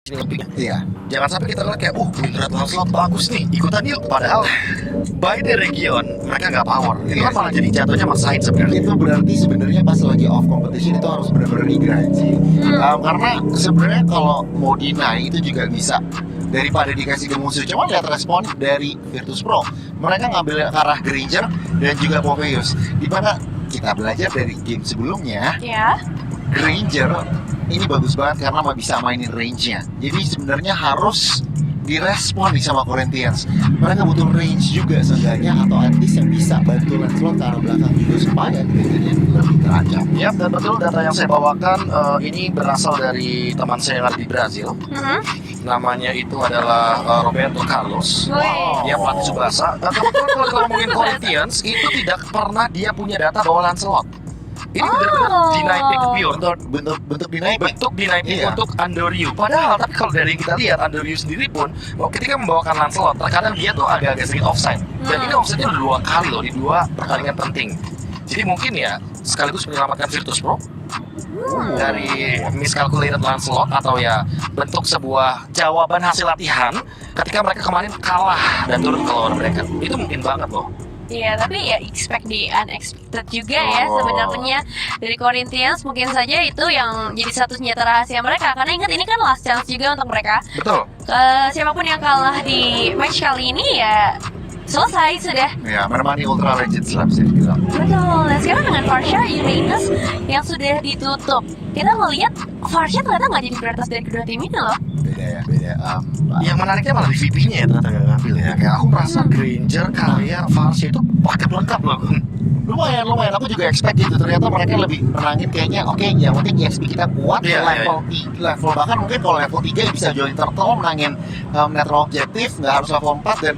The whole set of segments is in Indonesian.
Iya, jangan sampai kita ngeliat kayak, Internet Lancelot bagus nih, ikutan yuk. Padahal by the region mereka nggak power. Itu kan malah jadi jatuhnya maksain sebenarnya. Itu berarti sebenarnya pas lagi off competition itu harus benar-benar di-grind sih. Karena sebenarnya kalau mau deny itu juga bisa daripada dikasih ke musuh. Cuma lihat respon dari Virtus Pro, mereka ngambil ke arah Granger dan juga Popeyes. Di mana kita belajar dari game sebelumnya, Ya. Granger ini bagus banget karena bisa mainin range-nya. Jadi sebenarnya harus direspon nih sama Corinthians. Mereka butuh range juga seenggaknya, atau at least yang bisa bantu Lancelot ke arah belakang juga supaya Grangernya lebih terancam. Ya, dan betul data yang saya bawakan ini berasal dari teman saya yang ada di Brazil. Namanya itu adalah Roberto Carlos. Wih. Dia pelatih Tsubasa. Dan kebetulan kalau kita ngomongin Corinthians, itu tidak pernah dia punya data bahwa Lancelot. Ini benar-benar deny pick pure. Bentuk deny pick. Bentuk deny pick Iya. untuk Andoryu. Padahal, tapi kalau dari yang kita lihat, Andoryu sendiri pun ketika membawakan Lancelot, terkadang dia tuh agak-agak sedikit offside. Dan ini offside-nya udah 2 kali loh di 2 pertandingan penting. Jadi mungkin ya sekaligus menyelamatkan Virtus Pro dari miscalculated Lancelot, atau ya bentuk sebuah jawaban hasil latihan ketika mereka kemarin kalah dan turun ke lawan mereka. Itu mungkin banget loh. Iya, tapi ya expect the unexpected juga ya sebenarnya dari Corinthians. Mungkin saja itu yang jadi satu senjata rahasia mereka. Karena ingat ini kan last chance juga untuk mereka. Betul. Siapapun yang kalah di match kali ini ya selesai sudah. Ya, menemani Ultra Legends lah bisa dibilang. Betul. Dan sekarang dengan Farsha Uranus yang sudah ditutup, kita melihat Farsha ternyata nggak jadi prioritas dari kedua tim ini loh. Beda ya, beda. Yang menariknya malah di VP-nya ya ternyata nggak ngambil ya. Kayak aku merasa Granger, Kalia, Farsha itu paket lengkap loh. Lumayan. Aku juga expect gitu. Ternyata mereka lebih menangin kayaknya. Oke, yang penting EXP kita kuat. Iya, level bahkan mungkin kalau level 3 bisa join turtle, menangin netral objektif, nggak harus level 4. Dan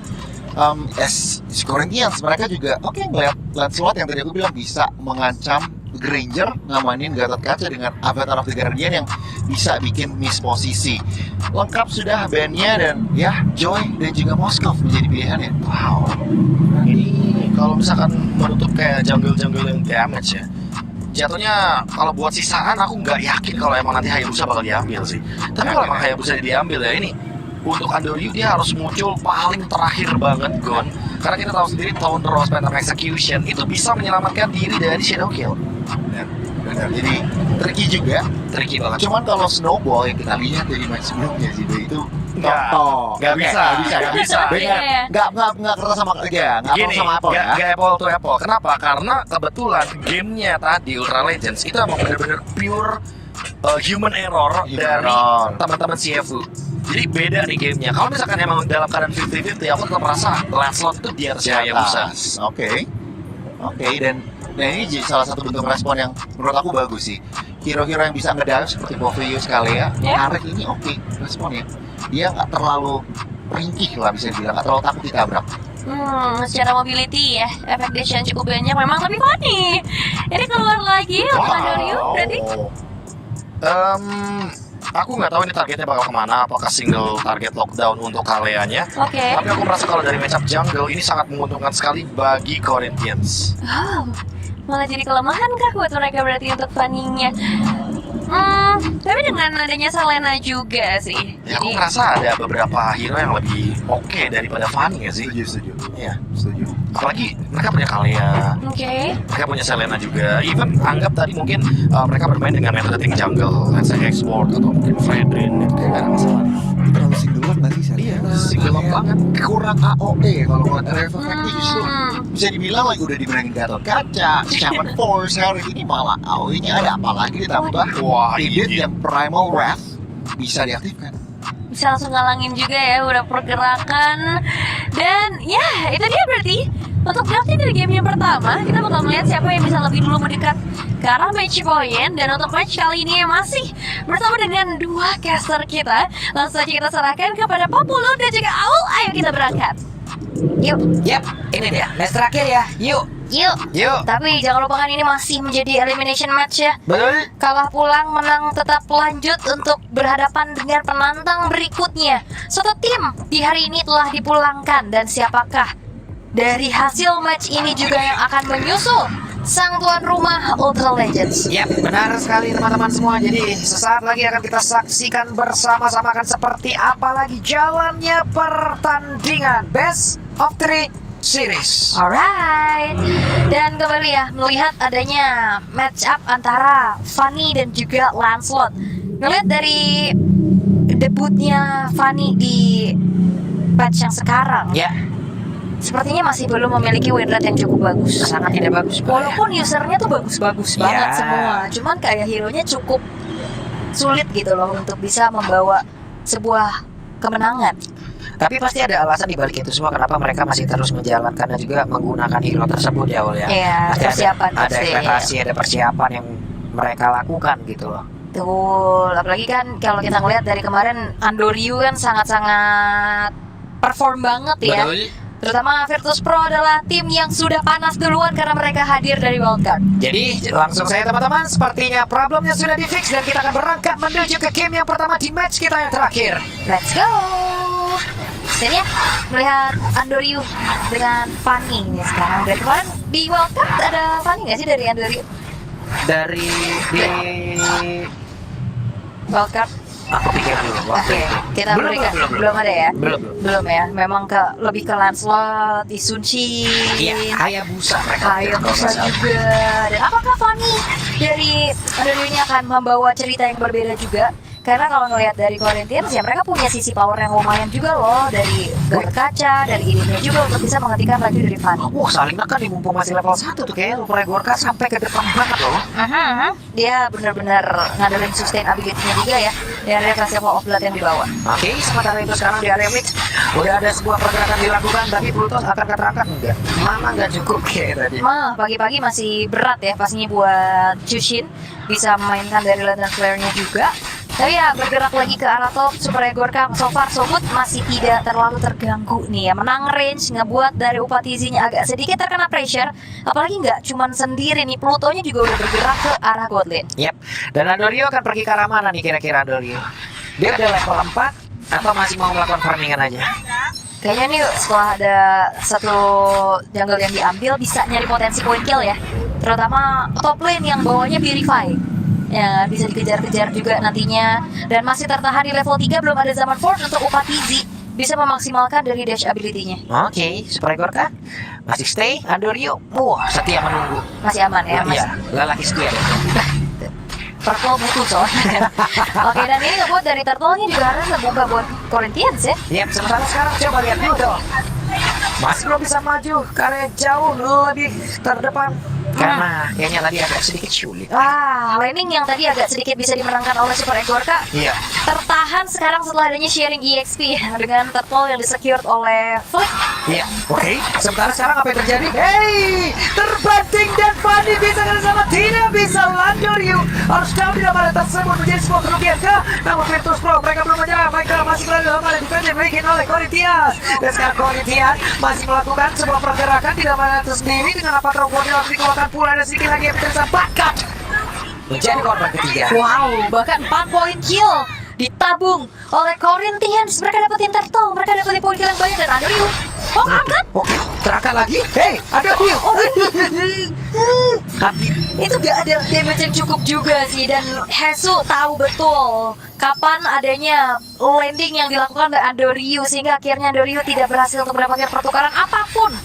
Corinthians mereka juga ngeliat Lancelot yang tadi aku bilang bisa mengancam Granger, ngamanin Gatot Kaca dengan Avatar of the Guardian yang bisa bikin miss posisi. Lengkap sudah bandnya, dan ya Joy dan juga Moskov menjadi pilihannya. Wow. Ini kalau misalkan menutup kayak jungle-jungle yang damage ya, jatuhnya kalau buat sisaan aku nggak yakin kalau emang nanti Hayabusa bakal diambil sih. Tapi kalau emang Hayabusa diambil ya ini, untuk Andoryu dia harus muncul paling terakhir banget Gon. Karena kita tahu sendiri Thunder Rose Pattern Execution itu bisa menyelamatkan diri dari Shadow Kill. Benar. Jadi tricky banget. Cuman kalau Snowball yang kita lihat dari match sebelumnya sih, itu Nggak bisa. Nggak kertas sama Gini, Apple ya. nggak apple to apple. Kenapa? Karena kebetulan gamenya tadi Ultra Legends itu emang bener-bener pure human error dari teman-teman CFU. Jadi beda nih gamenya. Kalau misalkan emang dalam keadaan 50-50, aku tetap merasa Lancelot itu di atas Hayabusa. Oke, dan ini salah satu bentuk respon yang menurut aku bagus sih. Hero-hero yang bisa ngedive seperti Popeyes Kalia, Arek ini responnya. Dia nggak terlalu ringkih lah, bisa dibilang, nggak terlalu takut ditabrak. Secara mobility ya, efek dash yang cukup banyak memang, tapi funny. Ini keluar lagi untuk Andoryu berarti. Aku nggak tahu ini targetnya bakal kemana, apakah single target lockdown untuk Kaleanya. Tapi aku merasa kalau dari matchup jungle ini sangat menguntungkan sekali bagi Corinthians. Malah jadi kelemahan kah buat mereka berarti untuk Fanny-nya? Tapi dengan adanya Selena juga sih. Ya, aku ngerasa ada beberapa hero yang lebih oke daripada Fanny ya sih. Setuju. Iya. Setuju. Apalagi mereka punya Kalia, mereka punya Selena juga. Even anggap tadi mungkin mereka bermain dengan metode tim jungle, let's say export atau mungkin Fredrin, itu kayak gak ada masalah. Terlalu single nanti saya. Iya, single banget. Kurang AOE kalau ngeliat Revo Factory justru bisa dibilang lagi udah dimenangin Gatot Kaca, Shaman Force, hari ini malah AOE-nya ada, apalagi ditambah Edit yang Primal Wrath bisa diaktifkan. Bisa langsung ngalangin juga ya udah pergerakan. Dan ya itu dia berarti untuk draftnya dari game yang pertama, kita bakal melihat siapa yang bisa lebih dulu mendekat ke arah match point. Dan untuk match kali ini masih bersama dengan dua caster kita. Langsung saja kita serahkan kepada Populo dan juga Aul. Ayo kita berangkat. Yuk, ini dia match terakhir ya. Yuk. Tapi jangan lupakan ini masih menjadi elimination match ya. Betul. Kalah pulang, menang tetap lanjut untuk berhadapan dengan penantang berikutnya. Satu tim di hari ini telah dipulangkan, dan siapakah dari hasil match ini juga yang akan menyusul sang tuan rumah Ultra Legends. Yap, benar sekali teman-teman semua. Jadi sesaat lagi akan kita saksikan bersama-sama akan seperti apa lagi jalannya pertandingan Best of 3 Series. Alright, dan kembali ya melihat adanya match up antara Fanny dan juga Lancelot. Ngelihat dari debutnya Fanny di patch yang sekarang, Ya, sepertinya masih belum memiliki win rate yang cukup bagus. sangat tidak bagus. Walaupun usernya tuh bagus-bagus banget Ya. semua, cuman kayak hero-nya cukup sulit gitu loh untuk bisa membawa sebuah kemenangan. Tapi pasti ada alasan dibalik itu semua kenapa mereka masih terus menjalankan dan juga menggunakan hero tersebut ya, Ul ya. Iya, Pasti persiapan ada pasti. ekspektasi, ada persiapan yang mereka lakukan gitu loh. Betul, apalagi kan kalau kita ngeliat dari kemarin Andoryu kan sangat-sangat perform banget ya. Terutama Virtus Pro adalah tim yang sudah panas duluan karena mereka hadir dari wildcard. Jadi langsung saya teman-teman, sepertinya problemnya sudah di-fix dan kita akan berangkat menuju ke game yang pertama di match kita yang terakhir. Let's go. Dan ya, melihat Andoryu dengan Fanny nih sekarang. Dari kemarin di wildcard ada Fanny nggak sih dari Andoryu? Dari di Wildcard. aku pikir dulu Oke, waktu itu. kita berikan. Belum ada ya? Belum. Belum ya. Memang lebih ke Lancelot, di Sunshi. Iya, Hayabusa mereka. Kayak kalau bisa nggak salah. juga. Dan apakah Fanny dari Andoryu ini akan membawa cerita yang berbeda juga? Karena kalau ngelihat dari Corinthians ya mereka punya sisi power yang lumayan juga loh, dari Gatot Kaca, dari ininya juga untuk bisa menghentikan laju dari Fanny. Wah, saling kan nih mumpung masih level 1 tuh kayaknya Ultra Gorka sampai ke depan banget loh. Dia benar-benar ngandelin sustain ability-nya juga ya dari kelas level of blood yang dibawa. Oke, sementara itu sekarang di area mid udah ada sebuah pergerakan dilakukan, tapi Plutos akan keterangkat enggak? Mana nggak cukup kayak tadi. Pagi-pagi masih berat ya pastinya buat Jushin bisa memainkan dari lantern flare-nya juga. Tapi ya bergerak lagi ke arah top, Super Gorka so far so good masih tidak terlalu terganggu nih ya. Menang range ngebuat dari Upatizinya agak sedikit terkena pressure. Apalagi nggak cuman sendiri nih, Plutonya juga udah bergerak ke arah god lane. Yap, dan Andoryu akan pergi ke arah mana nih kira-kira Andoryu? Dia udah level 4 atau masih mau melakukan farmingan aja? Kayaknya nih setelah ada satu jungle yang diambil bisa nyari potensi point kill ya. Terutama top lane yang bawahnya Purify. Ya, bisa dikejar-kejar juga nantinya. Dan masih tertahan di level 3, belum ada zaman Force untuk Upatizi bisa memaksimalkan dari dash ability-nya. Oke, Super Gorka masih stay. Andoryu, wah setia menunggu. Masih aman ya, Mas. Iya, lelaki setia. Purple butuh soalnya. Oke, dan ini ngebuat dari turtle-nya juga harus ngebuka buat Corinthians ya. Yap, sementara sekarang coba lihat Pluto. Masih belum bisa maju karena jauh lebih terdepan. Karena kayaknya tadi agak sedikit sulit. Laning yang tadi agak sedikit bisa dimenangkan oleh Super Gorka Iya. tertahan sekarang setelah adanya sharing EXP dengan turtle yang disecured oleh Flick. Iya, oke. Sementara sekarang apa yang terjadi? Hey, terbanting dan Fanny bisa kena sama tidak bisa Andoryu harus down di pada tersebut menjadi sebuah kerugian ke namun Virtus Pro mereka belum menyerah, mereka masih berada dalam pada defense yang dimiliki oleh Corinthians dan sekarang Corinthians masih melakukan sebuah pergerakan di dalam itu sendiri dengan apa terobosan harus dikeluarkan pula dan sedikit lagi yang tersebutkan menjadi korban ketiga. Wow, bahkan 4 point kill ditabung oleh Corinthians. Mereka dapetin turtle, mereka dapetin point kill yang banyak dan Andoryu. Oh, angkat. Oke, terangkat lagi. Hey, ada heal. Itu gak ada damage yang cukup juga sih. Dan Hesu tahu betul kapan adanya landing yang dilakukan oleh Andoryu, sehingga akhirnya Andoryu tidak berhasil untuk mendapatkan pertukaran apapun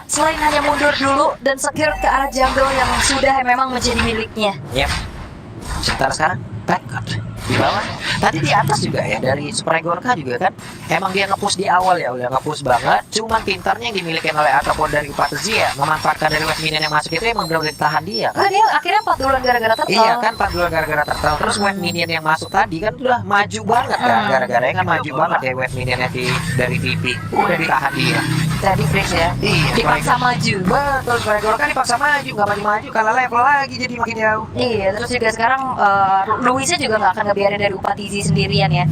selain hanya mundur dulu dan secure ke arah jungle yang sudah memang menjadi miliknya. Yap. Sementara sekarang backup di bawah. Tadi di atas juga ya dari Super Gorka juga kan. Emang dia nge-push di awal ya, udah nge-push banget. Cuman pintarnya yang dimiliki oleh ataupun dari Upatizi ya, memanfaatkan dari wave minion yang masuk itu emang benar-benar tahan dia. Dia akhirnya 4 duluan gara-gara turtle. Iya kan, 4 duluan gara-gara turtle. Terus wave minion yang masuk tadi kan udah maju banget kan. Gara-garanya kan maju banget ya wave minionnya dari VP. Udah ditahan dia. Tadi freeze ya. Iya, Dipaksa maju. Betul, Super Gorka dipaksa maju, nggak maju-maju, kalah level lagi jadi makin jauh. Iya, terus juga sekarang Luisnya juga nggak akan ngebiarin dari Upatizi sendirian ya.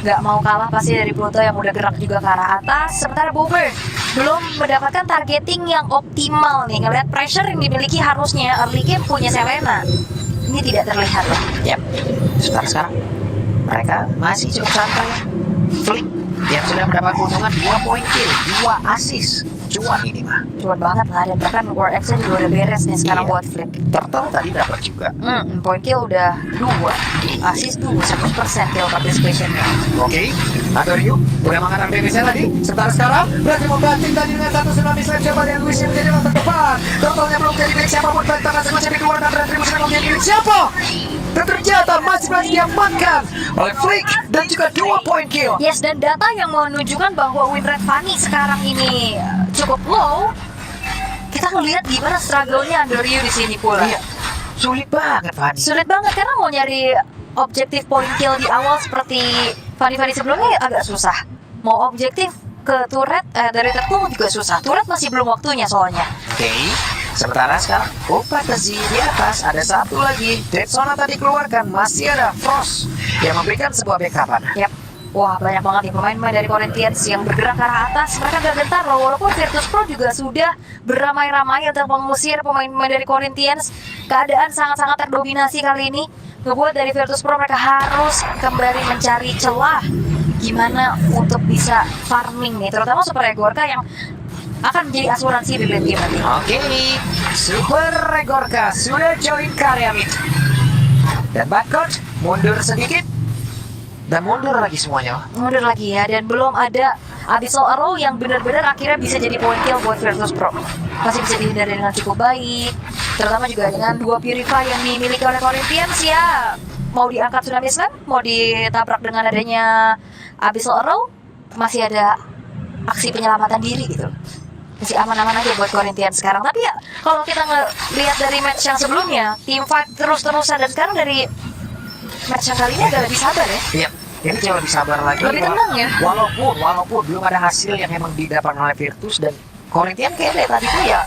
Nggak mau kalah pasti dari Pluto yang udah gerak juga ke arah atas. Sementara Boomer belum mendapatkan targeting yang optimal nih. Ngeliat pressure yang dimiliki harusnya early game punya Selena. Ini tidak terlihat loh. Yap, sekarang mereka masih cukup santai. Flick yang sudah mendapat keuntungan 2 poin kill, 2 assist. cuan ini mah. Cuan banget lah, dan bahkan War X juga udah beres nih sekarang Iya. buat Flick. Turtle tadi dapat juga. Point kill udah 2, assist 2, 100% kill participation-nya. Oke, Andoryu udah mengangkat BBC tadi. Sementara sekarang berarti membanting tadi dengan satu tsunami slide coba dan Luis yang menjadi orang terdepan. Totalnya belum jadi milik siapapun, balik tangan semacam di luar dan retribusi yang menjadi milik siapa? Dan ternyata masih diamankan oleh Flick dan juga 2 point kill. Yes, dan data yang menunjukkan bahwa win rate Fanny sekarang ini cukup low. Kita ngelihat gimana struggle-nya Andoryu di sini pula. Iya, sulit banget Fanny. Sulit banget karena mau nyari objektif point kill di awal seperti Fanny sebelumnya agak susah. Mau objektif ke turret dari turtle juga susah. Turret masih belum waktunya soalnya. Oke, sementara sekarang Fantasy di atas ada satu lagi. Dead Zone tadi keluarkan, masih ada Frost yang memberikan sebuah backupan. Yap. Wah, banyak banget nih pemain-pemain dari Corinthians yang bergerak ke arah atas. Mereka gak gentar loh, walaupun Virtus Pro juga sudah beramai-ramai untuk mengusir pemain-pemain dari Corinthians. Keadaan sangat-sangat terdominasi kali ini ngebuat dari Virtus Pro mereka harus kembali mencari celah gimana untuk bisa farming nih, terutama Super Egorka yang akan menjadi asuransi di late game nanti. Oke, Super Regorka sudah join karya mid. Dan Badcoach mundur sedikit. Dan mundur lagi semuanya. Mundur lagi ya, dan belum ada Abyssal Arrow yang benar-benar akhirnya bisa jadi point kill buat Virtus Pro. Masih bisa dihindari dengan cukup baik, terutama juga dengan 2 Purify yang dimiliki oleh Corinthians ya. Mau diangkat Tsunami Slam, mau ditabrak dengan adanya Abyssal Arrow, masih ada aksi penyelamatan diri gitu. Masih aman-aman aja buat Corinthians sekarang. Tapi ya, kalau kita ngelihat dari match yang sebelumnya, team fight terus-terusan, dan sekarang dari match yang kali ini agak lebih sabar ya. Iya, ini jauh lebih sabar lagi. Lebih tenang ya. Walaupun belum ada hasil yang emang didapat oleh Virtus dan Corinthians kayak dari tadi tuh ya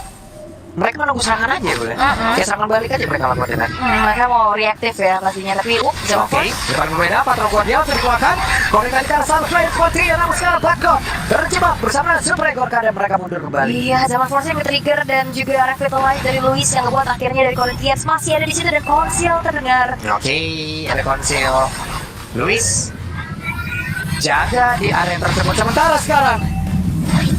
mereka menunggu serangan aja boleh. Kayak serangan balik aja mereka lakukan tadi. Mereka mau reaktif ya pastinya, tapi zaman Oke, depan berbeda Patro Guardian sudah dikeluarkan. Corinthians ke arah satu player seperti yang namun sekarang Badcoach terjebak bersama Super Egorka dan mereka mundur kembali. Iya, zaman Force yang trigger dan juga Revitalize dari Luis yang ngebuat akhirnya dari Corinthians masih ada di situ dan konsil terdengar. Oke, ada konsil. Luis jaga di area tersebut. Sementara sekarang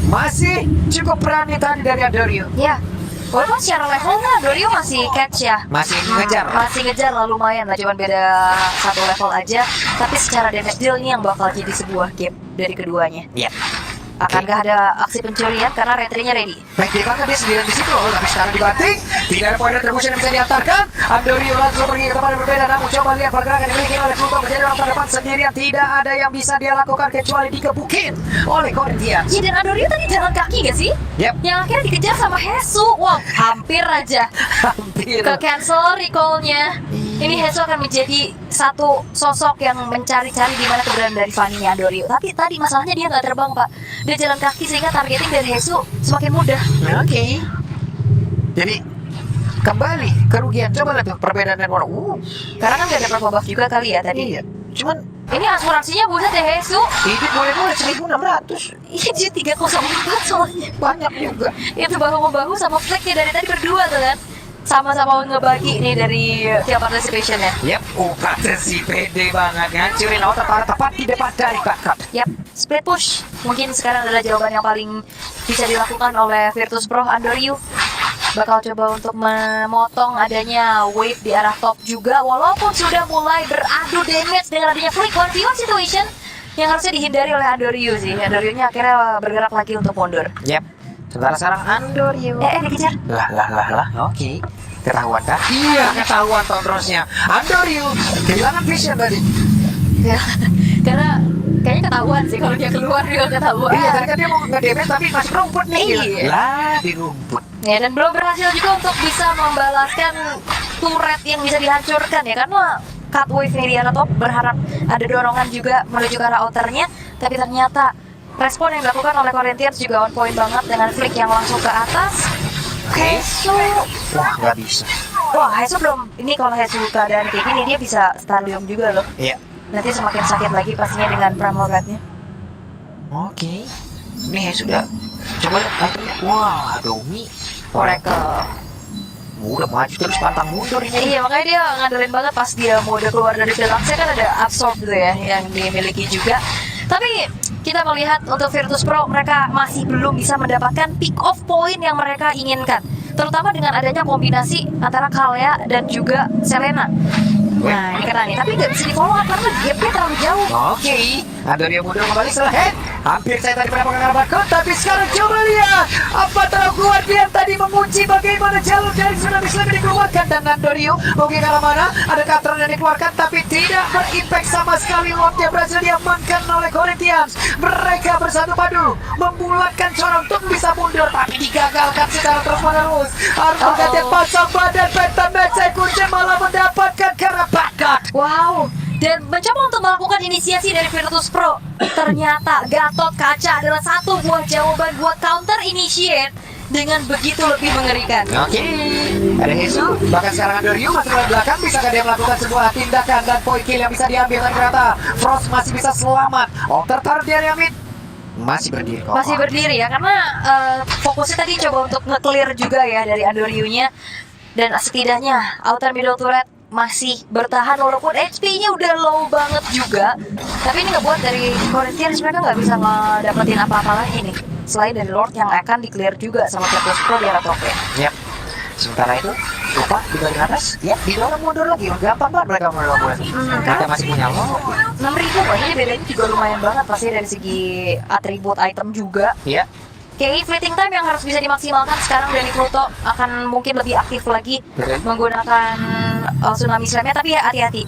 masih cukup berani tadi dari Andoryu. Ya, walaupun secara levelnya Dorio masih catch ya. Masih ngejar. Masih ngejar lah, lumayan lah, cuman beda 1 level aja. Tapi secara damage deal ini yang bakal jadi sebuah game dari keduanya. Iya. Akankah ada aksi pencurian karena retrinya ready? Baik banget dia sendirian di situ, tapi sekarang dibanting. Tidak ada poin retribution yang bisa diantarkan. Andoryu langsung pergi ke tempat yang berbeda. Namun coba lihat pergerakan yang dimiliki oleh Pluto menjadi orang terdepan sendirian. Tidak ada yang bisa dia lakukan kecuali dikebukin oleh Corinthians. Iya, dan Adorio tadi jalan kaki gak sih? Yep. Yang akhirnya dikejar sama Hesu. Wah, hampir aja Hampir. ke cancel recall-nya. Ini Hesu akan menjadi satu sosok yang mencari-cari di mana keberadaan dari Fanny-nya Adorio. Tapi tadi masalahnya dia nggak terbang, Pak. Dia jalan kaki sehingga targeting dari Hesu semakin mudah. Oke. Jadi kembali kerugian. Coba lihat tuh perbedaan dan warna. Karena kan nggak ada promo buff juga kali ya tadi. Iya. Cuman Ini asuransinya buset ya Hesu. hidup boleh 1.600. Iya, dia 304 soalnya. Banyak juga. Itu bahu-bahu sama Fleck ya dari tadi berdua tuh kan. Sama-sama ngebagi nih dari tiap participation ya. Yap, si pede banget ngancurin otak tepat di depan dari Badcoach. Yap, split push. Mungkin sekarang adalah jawaban yang paling bisa dilakukan oleh Virtus Pro. Andoryu bakal coba untuk memotong adanya wave di arah top juga, walaupun sudah mulai beradu damage dengan adanya Flick 1v1 situation yang harusnya dihindari oleh Andoryu sih. Andoryu-nya akhirnya bergerak lagi untuk mundur. Yap. Sementara sekarang Andoryu. Dikejar. Lah. Oke. Ketahuan kan? Iya, ketahuan Tondrosnya. Andoryu kehilangan vision tadi. Ya, karena kayaknya ketahuan sih kalau dia keluar juga ketahuan. Iya, tadi kan dia mau nge-damage tapi masih rumput nih. Iya. Lah, di rumput. Ya, dan belum berhasil juga untuk bisa membalaskan turret yang bisa dihancurkan ya, karena cut wave nih di arah top, berharap ada dorongan juga menuju ke arah outernya, tapi ternyata respon yang dilakukan oleh Corinthians juga on point banget dengan flick yang langsung ke atas. Hesu, Wah, nggak bisa. wah Hesu belum, ini kalau Hesu keadaan kayak gini dia bisa Starium juga loh. Iya. Nanti semakin sakit lagi pastinya dengan Pramogatnya. Oke. Nih sudah. Coba lihat akhirnya. Wah, Domi. Oracle. Udah maju terus pantang mundur ini. Iya, makanya dia ngandelin banget pas dia mau udah keluar dari Philaxia kan ada absorb gitu ya yang dimiliki juga. Tapi kita melihat untuk Virtus Pro mereka masih belum bisa mendapatkan pick off point yang mereka inginkan, terutama dengan adanya kombinasi antara Kalia dan juga Selena. Nah ini kena nih, tapi nggak bisa di follow up karena gapnya terlalu jauh. Oke, Antonio mundur kembali setelah head. Hampir saya tadi pernah mengarahkan, tapi sekarang coba lihat Avatar Guardian tadi mengunci bagaimana jalur dari Tsunami Slam dikeluarkan, dan Antonio mungkin arah mana ada counter yang dikeluarkan tapi tidak berimpact sama sekali. Lordnya berhasil diamankan oleh Corinthians. Mereka bersatu padu membulatkan corong untuk bisa mundur, tapi digagalkan secara terus menerus. Harus bergantian pasang badan. Pentamatch Kunci malah mendapatkan karena bakat. Wow, dan mencoba untuk melakukan inisiasi dari Virtus Pro. Ternyata Gatot Kaca adalah satu buah jawaban buat counter initiate dengan begitu lebih mengerikan. Oke, ada Jesus. Bahkan sekarang Antonio masih ke belakang. Bisakah dia melakukan sebuah tindakan dan point kill yang bisa diambil? Dan ternyata Frost masih bisa selamat. Tertaruh di area mid. Masih berdiri kok. Masih berdiri ya, karena fokusnya tadi coba untuk nge-clear juga ya dari Andoryu-nya. Dan setidaknya outer middle turret masih bertahan walaupun HP-nya udah low banget juga. Tapi ini ngebuat dari Corinthians mereka nggak bisa ngedapetin apa-apa lagi nih, selain dari Lord yang akan di-clear juga sama Virtus Pro di arah top ya. Yap. Sementara itu, lupa di bagian atas, ya di dorong mundur lagi. Gampang banget mereka melakukan. Mereka masih punya low. 6.000 wah ini bedanya juga lumayan banget pasti dari segi atribut item juga. Ya. Kayak fleeting time yang harus bisa dimaksimalkan sekarang dari Pluto akan mungkin lebih aktif lagi menggunakan Tsunami Slam-nya, tapi ya hati-hati.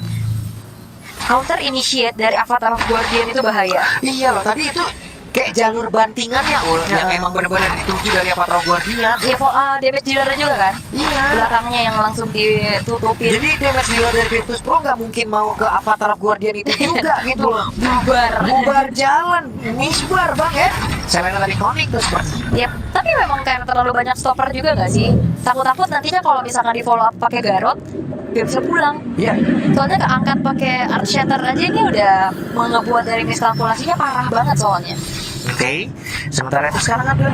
Counter initiate dari Avatar of Guardian itu bahaya. Iya loh, tadi itu kayak jalur bantingannya yang emang benar-benar dituju dari Avatar Guardian. Iya, damage dealer juga kan? Iya. Belakangnya yang langsung ditutupin. Jadi damage dealer dari Virtus Pro nggak mungkin mau ke Avatar Guardian itu juga gitu loh. Bubar jalan, misbar bang ya. Selena tadi connect terus bang. Yap, tapi memang karena terlalu banyak stopper juga nggak sih? Takut-takut nantinya kalau misalkan di follow up pakai Garot, dia bisa pulang. Iya. Soalnya keangkat pakai Art Shatter aja ini udah ngebuat dari miskalkulasinya parah banget soalnya. Oke, sementara itu sekarang ada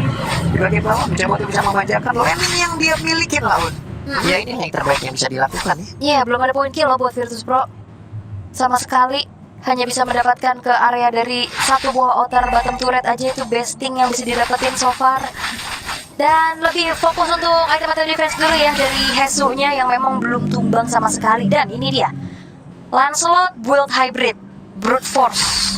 di bagian bawah mencoba untuk bisa memanjakan lane yang dia miliki lawan. Ya ini yang terbaik yang bisa dilakukan ya. Iya, belum ada poin kill loh buat Virtus Pro. Sama sekali hanya bisa mendapatkan ke area dari satu buah outer bottom turret aja, itu besting yang bisa didapetin so far. Dan lebih fokus untuk item-item defense dulu ya dari Hesu-nya yang memang belum tumbang sama sekali. Dan ini dia Lancelot build hybrid brute force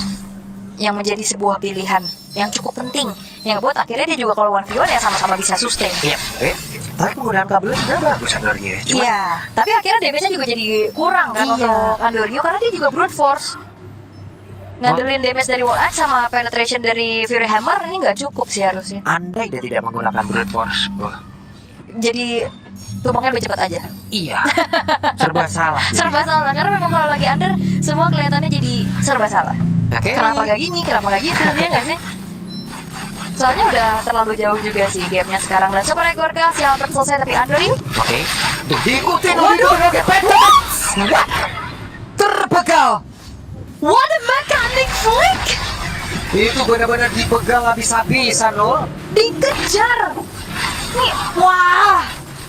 yang menjadi sebuah pilihan yang cukup penting, yang buat akhirnya dia juga kalau 1v1 ya sama-sama bisa sustain. Iya. Tapi penggunaan kabelnya juga bagus Andoryu ya. Iya, tapi akhirnya damage-nya juga jadi kurang kan untuk Andoryu karena dia juga brute force. Ngandelin damage dari wall art sama penetration dari Fury Hammer ini nggak cukup sih harusnya. Andai dia tidak menggunakan brute force. Jadi tumbangnya lebih cepat aja. Iya. Serba salah. Serba salah karena memang kalau lagi under semua kelihatannya jadi serba salah. Oke. Kenapa gak gini, kenapa gak gitu, dia nggak sih? Soalnya udah terlalu jauh juga sih gamenya sekarang. Dan Super Egorka si hampir selesai tapi Andoryu. Oke. Diikutin oleh Petrox. Terbegal. What a mechanic flick! Itu benar-benar dipegang habis-habisan loh. Dikejar. Nih, wah.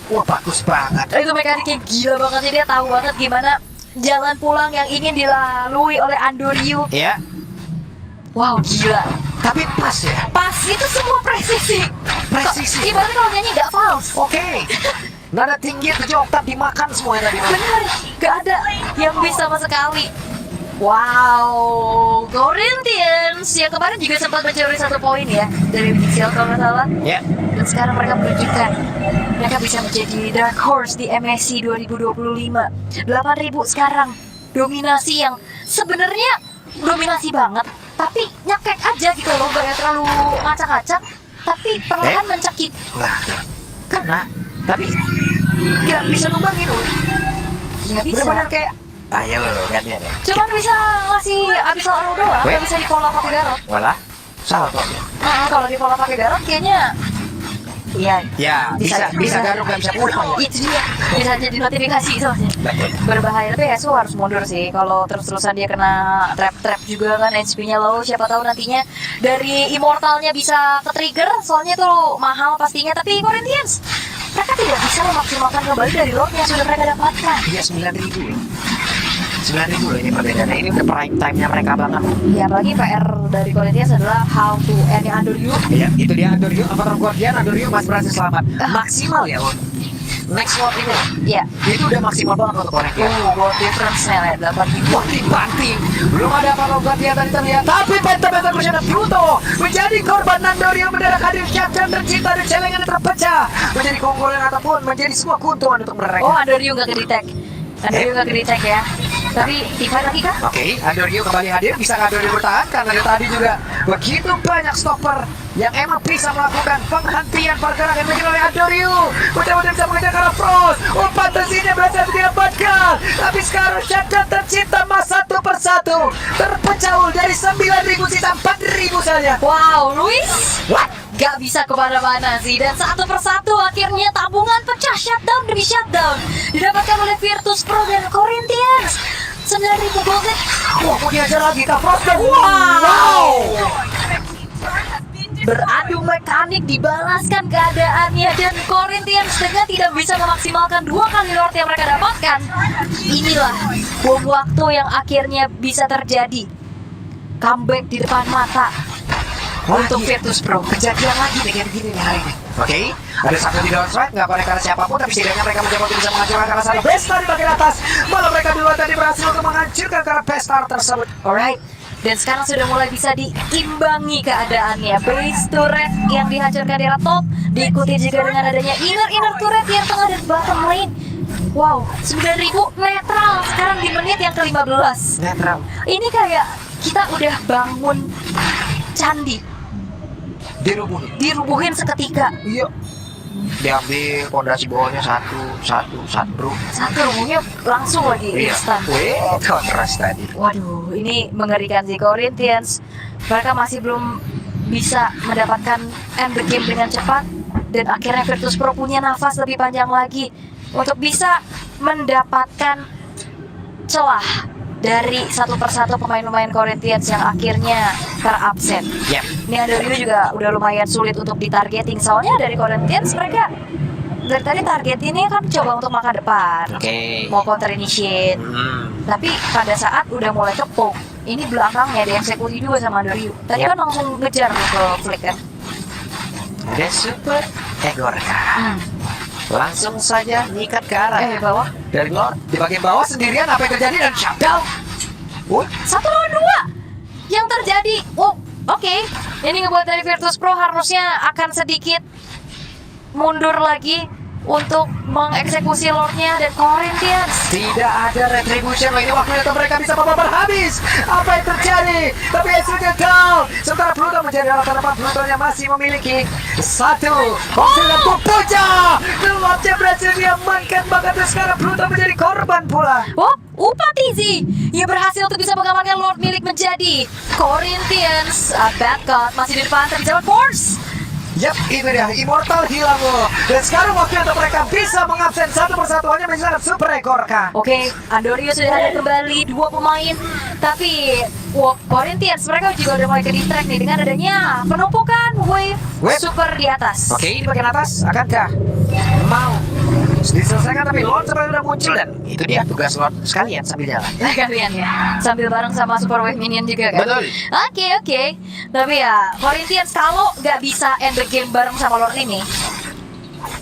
Wah bagus banget. Itu mekaniknya gila banget sih, dia tahu banget gimana jalan pulang yang ingin dilalui oleh Andoryu. Ya. Wow, gila. Tapi pas ya. Pas itu semua presisi. Presisi. Ibaratnya kalau nyanyi nggak false. Oke. Nada tinggi 7 oktav dimakan semuanya tadi. Bener, nggak ada yang bisa sama sekali. Wow, Corinthians yang kemarin juga sempat mencuri 1 poin ya dari Pixel kalau nggak salah. Ya. Dan sekarang mereka menunjukkan mereka bisa menjadi dark horse di MSC 2025. 8.000 sekarang, dominasi yang sebenarnya dominasi banget, tapi nyakek aja gitu loh, gak terlalu ngacak-ngacak, tapi perlahan mencekik. Nah, karena tapi nggak bisa numbangin loh. Nggak bisa. Benar-benar kayak ayo lo gantian ya. Cuman bisa ngasih abis lalu doang, nggak bisa di follow pakai Garot. Walah, salah tuh. Kalau di follow pakai Garot kayaknya iya. Ya, bisa garuk nggak bisa pulang. Itu dia, bisa jadi notifikasi soalnya. Berbahaya, tapi Hesu harus mundur sih. Kalau terus-terusan dia kena trap-trap juga kan, HP-nya low, siapa tahu nantinya dari Immortalnya bisa ke-trigger, soalnya itu mahal pastinya. Tapi Corinthians, mereka tidak bisa memaksimalkan kembali dari load yang sudah mereka dapatkan. Iya 9.000. 9.000 loh ini perbedaannya. Ini udah prime time-nya mereka banget. Ya apalagi PR dari Corinthians adalah how to end yang under you. Iya, itu dia Andoryu, Avatar Guardian, Andoryu masih berhasil selamat. Maksimal ya, Un. Next slot ini, Ya. itu udah maksimal banget untuk Corinthians. Goal difference-nya lihat 8.000. Wah, dibanting. Belum ada Avatar Guardian tadi terlihat. Tapi Penta Crusader Pluto menjadi korban Andoryu yang mendadak hadir captain tercinta dan celengan yang terpecah. Menjadi keunggulan ataupun menjadi sebuah keuntungan untuk mereka. Oh, under you nggak ke-detect. Under you nggak ke-detect ya. Tapi divide lagi kah? Oke, Andoryu kembali hadir. Bisa Andoryu bertahan karena dari tadi juga begitu banyak stopper yang emang bisa melakukan penghentian pergerakan yang oleh Andoryu. Mudah-mudahan bisa mengejar ke arah Frost. Umpan besinya berhasil didapatkan. Tapi sekarang cacat tercinta mas satu persatu terpecah dari 9.000 sisa 4.000 saja. Wow, Luis What? gak bisa kemana-mana sih. Dan satu persatu akhirnya tabungan pecah, shutdown demi shutdown didapatkan oleh Virtus Pro dan Corinthians. 9.000 golden. Wah, mau diajar lagi ke Frost. Wow. Beradu mekanik dibalaskan keadaannya dan Corinthians dengan tidak bisa memaksimalkan 2 kali Lord yang mereka dapatkan. Inilah bom waktu yang akhirnya bisa terjadi. Comeback di depan mata untuk Virtus Pro. Kejadian lagi nih kayak begini nih hari ini. Oke, ada satu di downstrike, nggak boleh karena siapapun, tapi setidaknya mereka mencoba untuk bisa menghancurkan karena satu Bestar di bagian atas. Malah mereka duluan tadi berhasil untuk menghancurkan karena Bestar tersebut. Alright, dan sekarang sudah mulai bisa diimbangi keadaannya. Base turret yang dihancurkan di arah top, diikuti juga dengan adanya inner turret yang tengah dan bottom lane. Wow, 9.000 netral sekarang di menit yang ke-15. Netral. Ini kayak kita udah bangun candi, dirubuhin seketika. Iya. Diambil pondasi bawahnya satu. Satu rubuhnya langsung lagi instan. Wih, kontras tadi. Waduh, ini mengerikan sih Corinthians. Mereka masih belum bisa mendapatkan end the game dengan cepat. Dan akhirnya Virtus Pro punya nafas lebih panjang lagi untuk bisa mendapatkan celah dari satu persatu pemain-pemain Corinthians yang akhirnya terabsen. Yep. Ini Andoryu juga udah lumayan sulit untuk ditargeting. Soalnya dari Corinthians mereka dari tadi target ini kan coba untuk makan depan. Oke. Mau counter initiate. Tapi pada saat udah mulai kepung, ini belakangnya dieksekusi juga sama Andoryu. Tadi Yep. kan langsung ngejar ke Flick kan. Ada super Egorka. Langsung saja nyikat ke arah Bawah. dari Lord. Di bagian bawah sendirian apa yang terjadi dan shutdown. Wih, 1 lawan 2 yang terjadi. Oh, oke. Ini ngebuat dari Virtus Pro harusnya akan sedikit mundur lagi untuk mengeksekusi Lordnya dan Corinthians. tidak ada retribution. Ini waktunya untuk mereka bisa membabar habis. Apa yang terjadi? Tapi hasilnya down. Sementara Pluto menjadi alat depan. Plutonya masih memiliki 1. Konsider Pupuja. Lordnya berhasil diamankan. Bahkan sekarang Pluto menjadi korban pula. Oh, Upatizi yang berhasil untuk bisa mengamankan Lord milik menjadi Corinthians. Bad God masih di depan terjawab Force. Yap, itu dia Immortal hilang loh. Dan sekarang waktunya untuk mereka bisa mengabsen satu persatu hanya menjelaskan Super Egorka. Oke, Andoryu sudah hadir kembali 2 pemain. Tapi Corinthians mereka juga udah mulai ke distract nih dengan adanya penumpukan wave super di atas. Oke, di bagian atas akankah mau diselesaikan, tapi Lord sebenarnya udah muncul dan itu dia tugas Lord sekalian sambil jalan. Kalian ya, sambil bareng sama Super Wave Minion juga kan? Betul. Oke. Tapi ya, Corinthians kalau nggak bisa end the game bareng sama Lord ini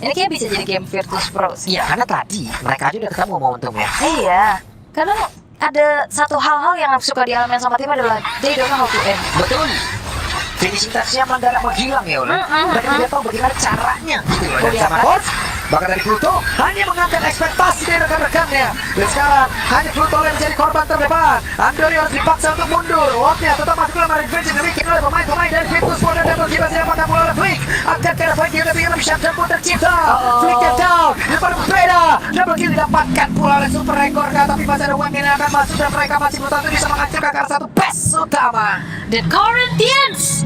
kayak bisa jadi game Virtus Pro sih. Iya, karena tadi mereka aja udah ketemu momentumnya. Iya, karena ada satu hal-hal yang suka dialami sama tim adalah they don't know how to end. Betul. Finishing touch-nya mendadak menghilang ya oleh. Mereka tidak tahu bagaimana caranya. Gitu loh. Dan sama coach, bahkan dari Pluto hanya mengangkat ekspektasi dari rekan-rekannya. Dan sekarang hanya Pluto yang menjadi korban terdepan. Andoryu harus dipaksa untuk mundur. Waktunya tetap masuk dalam revenge yang dibikin oleh pemain-pemain dari Virtus Pro dan Double Kiba siapa akan mulai Flick. Akan kena fight dia lebih lebih shotgun pun tercipta. Flicknya down. Depan berbeda. Double kill didapatkan pula oleh Super Egorka. Tapi masih ada Wang yang akan masuk dan mereka masih belum tentu bisa menghancurkan karena satu best utama. Dan Corinthians